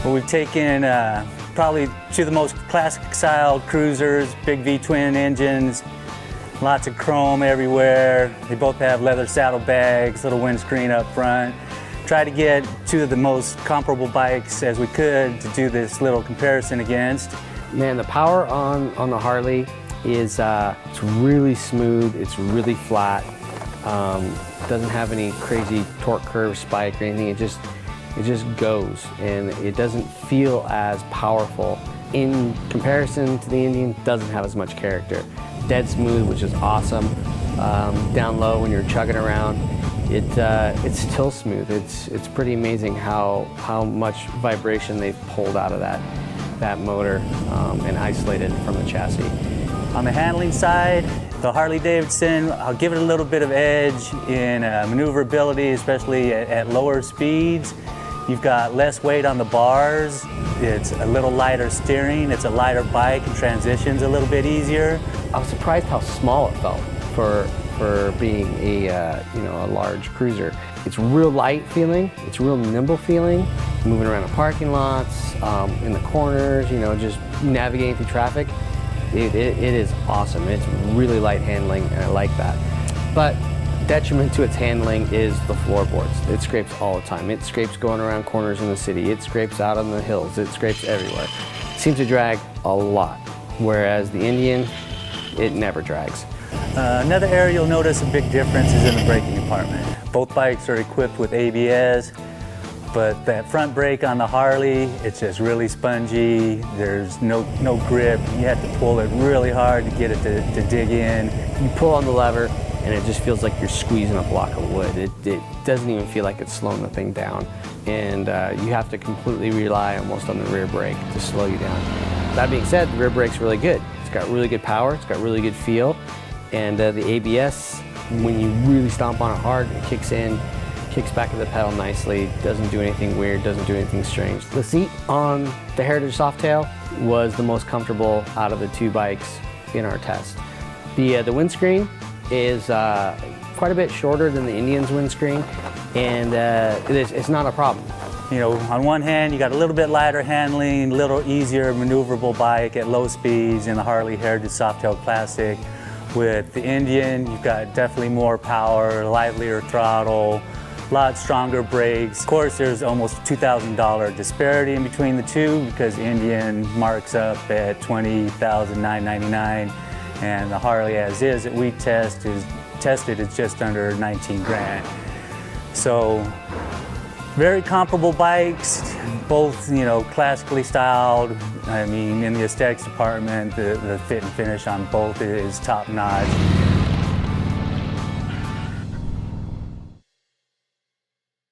Well, we've taken probably two of the most classic style cruisers, big V-twin engines, lots of chrome everywhere. They both have leather saddlebags, little windscreen up front. Try to get two of the most comparable bikes as we could to do this little comparison against. Man, the power on the Harley is it's really smooth, it's really flat, doesn't have any crazy torque curve spike or anything. It just goes, and it doesn't feel as powerful. In comparison to the Indian, doesn't have as much character. Dead smooth, which is awesome. Down low when you're chugging around, it's still smooth. It's pretty amazing how much vibration they've pulled out of that motor and isolated from the chassis. On the handling side, the Harley-Davidson, I'll give it a little bit of edge in maneuverability, especially at lower speeds. You've got less weight on the bars. It's a little lighter steering. It's a lighter bike, and transitions a little bit easier. I was surprised how small it felt for being a large cruiser. It's real light feeling. It's real nimble feeling. Moving around the parking lots, in the corners, just navigating through traffic. It is awesome. It's really light handling, and I like that. But detriment to its handling is the floorboards. It scrapes all the time. It scrapes going around corners in the city. It scrapes out on the hills. It scrapes everywhere. It seems to drag a lot, whereas the Indian, it never drags. Another area you'll notice a big difference is in the braking department. Both bikes are equipped with ABS, but that front brake on the Harley, it's just really spongy. There's no grip. You have to pull it really hard to get it to dig in. You pull on the lever, and it just feels like you're squeezing a block of wood. It doesn't even feel like it's slowing the thing down. And you have to completely rely almost on the rear brake to slow you down. That being said, the rear brake's really good. It's got really good power, it's got really good feel. And the ABS, when you really stomp on it hard, it kicks in, kicks back to the pedal nicely, doesn't do anything weird, doesn't do anything strange. The seat on the Heritage Softail was the most comfortable out of the two bikes in our test. The windscreen is quite a bit shorter than the Indian's windscreen, and it's not a problem. On one hand, you got a little bit lighter handling, a little easier maneuverable bike at low speeds in the Harley Heritage Softail Classic. With the Indian, you've got definitely more power, livelier throttle, a lot stronger brakes. Of course, there's almost $2,000 disparity in between the two because Indian marks up at $20,999, and the Harley as is that we tested is just under 19 grand. So very comparable bikes, both classically styled. I mean, in the aesthetics department, the fit and finish on both is top notch.